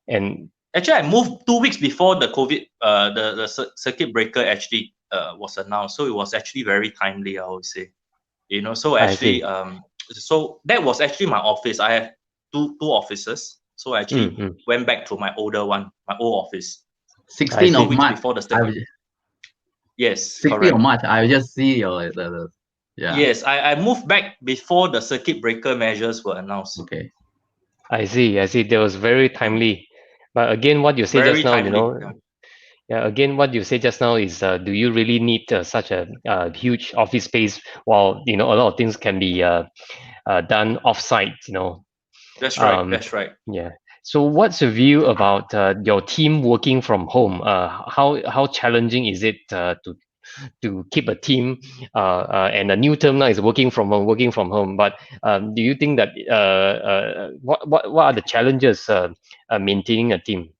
And actually, I moved 2 weeks before the COVID, the circuit breaker actually was announced. So it was actually very timely, I would say. So actually, so that was actually my office. I have two offices. So I actually went back to my older one, my old office. 16th of March. Before the circuit. Yes, 16th of March. I just see your yeah. Yes, I moved back before the circuit breaker measures were announced. Okay. I see. That was very timely. But again, what you said just now, again, what you said just now is, do you really need such a huge office space while a lot of things can be done off-site? That's right. That's right. Yeah. So, what's your view about your team working from home? How challenging is it to keep a team, and a new term now is working from home. But do you think that what are the challenges maintaining a team?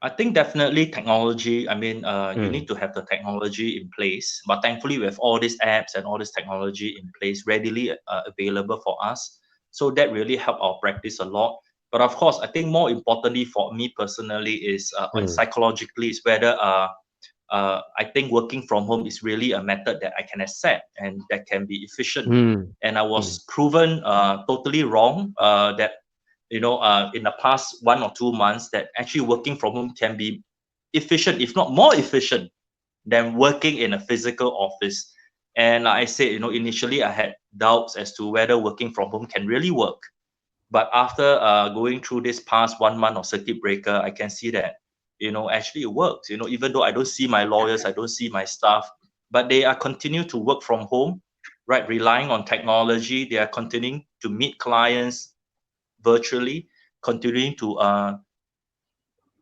I think definitely technology. I mean, you need to have the technology in place. But thankfully, we have all these apps and all this technology in place, readily available for us. So that really helped our practice a lot. But of course, I think more importantly for me personally is psychologically is whether I think working from home is really a method that I can accept and that can be efficient. And I was proven totally wrong that in the past 1 or 2 months that actually working from home can be efficient, if not more efficient, than working in a physical office. And like I said, initially I had doubts as to whether working from home can really work. But after going through this past 1 month of circuit breaker, I can see that, actually it works. Even though I don't see my lawyers, I don't see my staff, but they are continue to work from home, right? Relying on technology. They are continuing to meet clients virtually, continuing to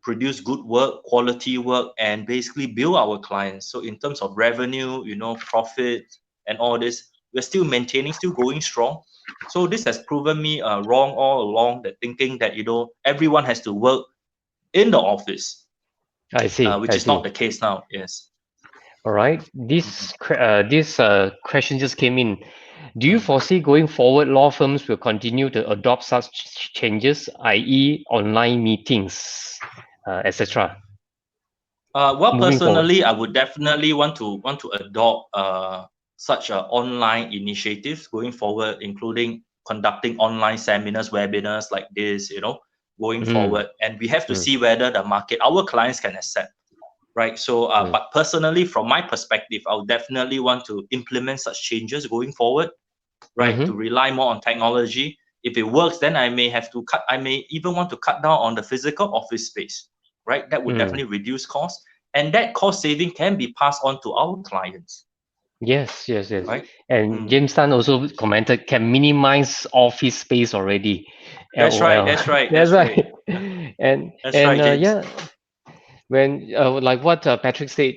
produce good work, quality work, and basically bill our clients. So in terms of revenue, profit and all this, we're still maintaining, still going strong. So this has proven me wrong all along, that thinking that, everyone has to work in the office, I see. which I is see. not the case now. Yes. All right. This question just came in. Do you foresee going forward law firms will continue to adopt such changes, i.e., online meetings, etc. Well, moving forward? personally, I would definitely want to adopt such online initiatives going forward, including conducting online seminars, webinars like this, going forward. And we have to see whether the market, our clients can accept, right? So, but personally, from my perspective, I would definitely want to implement such changes going forward, right? To rely more on technology. If it works, then I may even want to cut down on the physical office space, right? That would definitely reduce costs. And that cost saving can be passed on to our clients. Yes. Right? And James Tan also commented, can minimize office space already. That's right. LOL. That's right. That's That's right. right. And That's right, James. yeah, when like what Patrick said,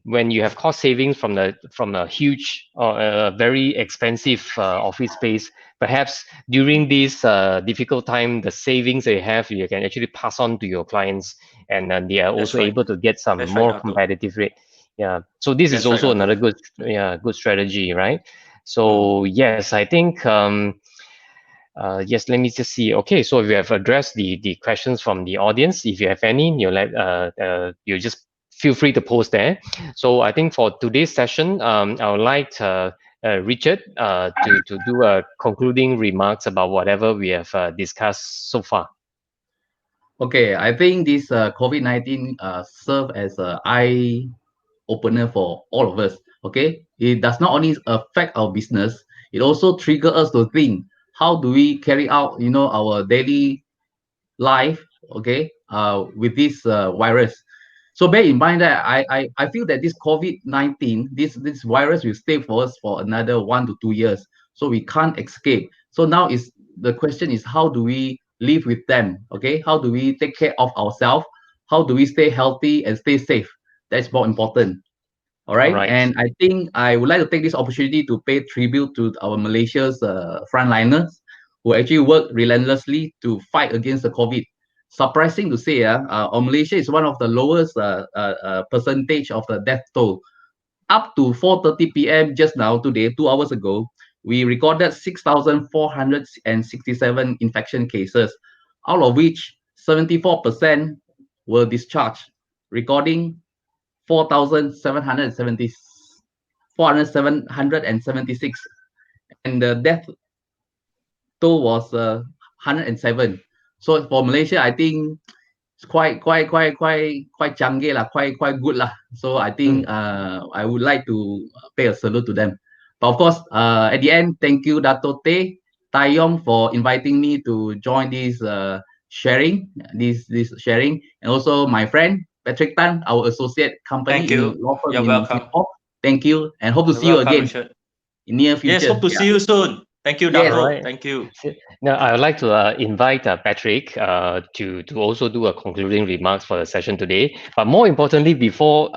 when you have cost savings from a huge or very expensive office space, perhaps during this difficult time, the savings they have, you can actually pass on to your clients, and they are That's also right. able to get some That's right, more Dato. competitive rate. Yeah, so this is That's right, also Dato. another good strategy, right? So yes, I think yes, let me just see. Okay, so we have addressed the questions from the audience. If you have any, you just feel free to post there. So I think for today's session, I would like Richard to do a concluding remarks about whatever we have discussed so far. Okay, I think this COVID-19 serve as an eye opener for all of us. Okay, it does not only affect our business, it also trigger us to think, how do we carry out, our daily life, okay, with this virus. So bear in mind that I feel that this COVID-19, this virus will stay for us for another 1 to 2 years. So we can't escape. So now the question is, how do we live with them? Okay, how do we take care of ourselves? How do we stay healthy and stay safe? That's more important. All All right. right. And I think I would like to take this opportunity to pay tribute to our Malaysia's frontliners who actually work relentlessly to fight against the COVID. Surprising to say, Malaysia is one of the lowest percentage of the death toll. Up to 4:30 p.m. just now, today, 2 hours ago, we recorded 6,467 infection cases, out of which 74% were discharged, recording 4,776, and the death toll was 107. So for Malaysia, I think it's quite canggih lah, quite good lah. So I think I would like to pay a salute to them. But of course, at the end, thank you Dato Yong for inviting me to join this sharing, and also my friend Patrick Tan, our associate company Thank you. in law firm You're in welcome. Singapore. Thank you, and hope to You're see you welcome, again Richard. in near future. Yes, hope to see you soon. Thank you, Yes. Dato. All right. Thank you. Now, I would like to invite Patrick to also do a concluding remarks for the session today. But more importantly, before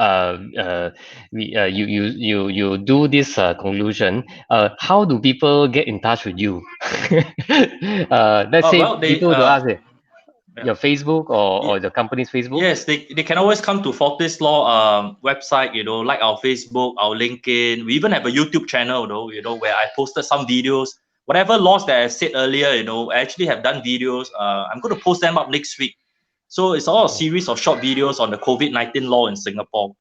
you do this conclusion, how do people get in touch with you? Let's say Well, they people to ask yeah. your Facebook or the company's Facebook. Yes, they can always come to Fortis Law website, like our Facebook, our LinkedIn. We even have a YouTube channel, where I posted some videos. Whatever laws that I said earlier, I actually have done videos. I'm going to post them up next week. So it's all a series of short videos on the COVID-19 law in Singapore.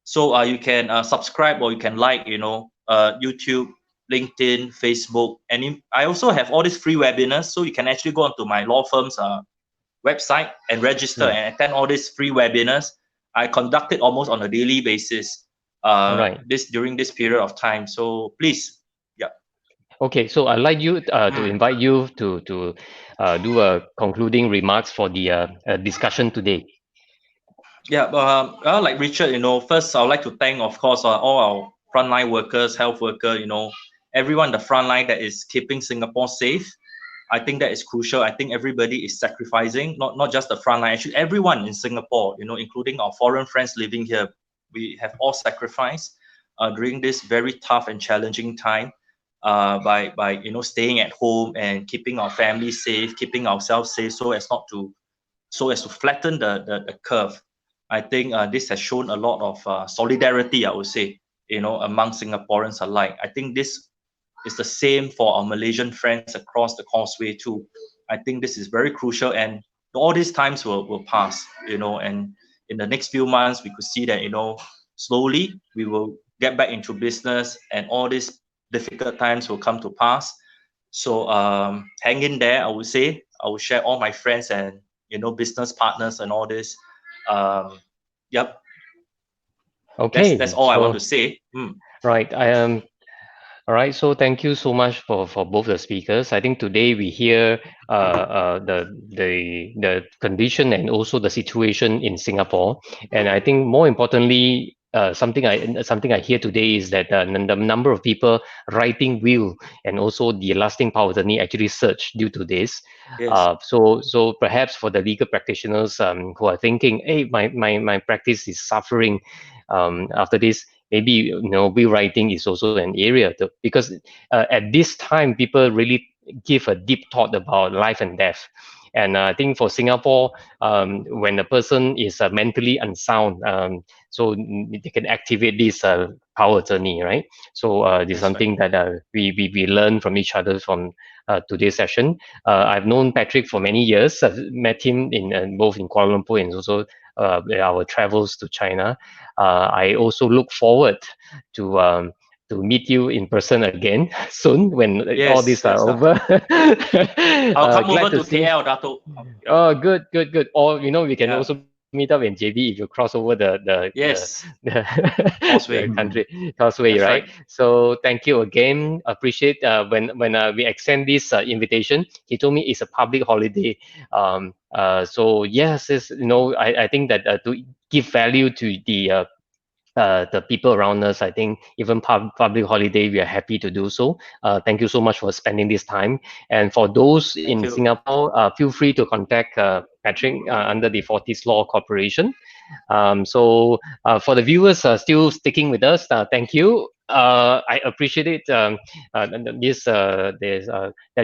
So you can subscribe or you can like, YouTube, LinkedIn, Facebook. And I also have all these free webinars. So you can actually go onto my law firm's website and register and attend all these free webinars. I conduct it almost on a daily basis. Right. During this period of time. So please, yeah. Okay, so I'd like you to invite you to do a concluding remarks for the discussion today. Yeah, like Richard, first I would like to thank, of course, all our frontline workers, health worker, everyone in the frontline that is keeping Singapore safe. I think that is crucial. I think everybody is sacrificing, not just the frontline, actually everyone in Singapore, including our foreign friends living here. We have all sacrificed during this very tough and challenging time by staying at home and keeping our families safe, keeping ourselves safe, so as to flatten the curve. I think this has shown a lot of solidarity, I would say, among Singaporeans alike. I think this is the same for our Malaysian friends across the causeway too. I think this is very crucial, and all these times will pass, and in the next few months we could see that, slowly we will get back into business and all these difficult times will come to pass. So hang in there, I would say. I will share all my friends and business partners and all this. Yep. Okay, That's all I want to say. Right. All right. So thank you so much for both the speakers. I think today we hear the condition and also the situation in Singapore, and I think more importantly, something I hear today is that the number of people writing will and also the lasting power of attorney actually surged due to this. Yes. So perhaps for the legal practitioners who are thinking, hey, my practice is suffering after this, maybe will writing is also an area because at this time people really give a deep thought about life and death. And I think for Singapore, when a person is mentally unsound, so they can activate this power attorney, right? So this is something that we learn from each other from today's session. I've known Patrick for many years. I've met him in both in Kuala Lumpur and also our travels to China. I also look forward to meet you in person again soon when all these are over. I'll come over to to see. KL, Dato. Oh, good. Or we can also meet up in JB if you cross over Yes. the country causeway, That's right? So thank you again. Appreciate when we extend this invitation. He told me it's a public holiday. So yes, I think that to give value to the people around us, I think even public holiday, we are happy to do so. Thank you so much for spending this time. And for those in Singapore, feel free to contact Patrick under the Fortis Law Corporation. So for the viewers still sticking with us, thank you. I appreciate it that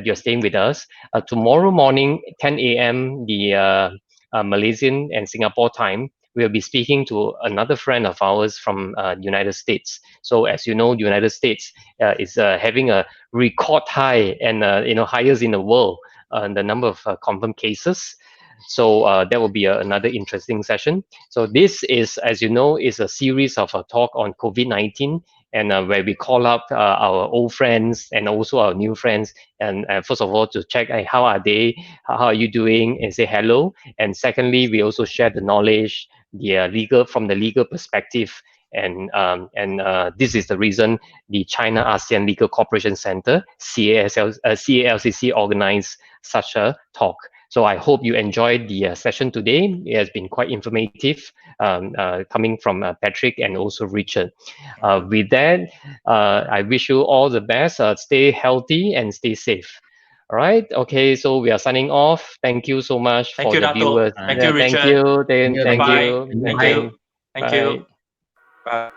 you're staying with us. Tomorrow morning, 10 a.m. the Malaysian and Singapore time, we'll be speaking to another friend of ours from the United States. So as you know, the United States is having a record high and highest in the world the number of confirmed cases. So that will be another interesting session. So this is, as you know, is a series of a talk on COVID-19 and where we call up our old friends and also our new friends. And first of all, to check how are they, how are you doing, and say hello. And secondly, we also share the knowledge, from the legal perspective. And this is the reason the China ASEAN Legal Cooperation Center, CALCC, organized such a talk. So I hope you enjoyed the session today. It has been quite informative, coming from Patrick and also Richard. With that, I wish you all the best. Stay healthy and stay safe. All right. Okay. So we are signing off. Thank you so much Thank for you, the Dato. viewers. Thank you, Richard. Thank you. Thank Bye-bye. you. Thank you. Thank Bye. you. Bye.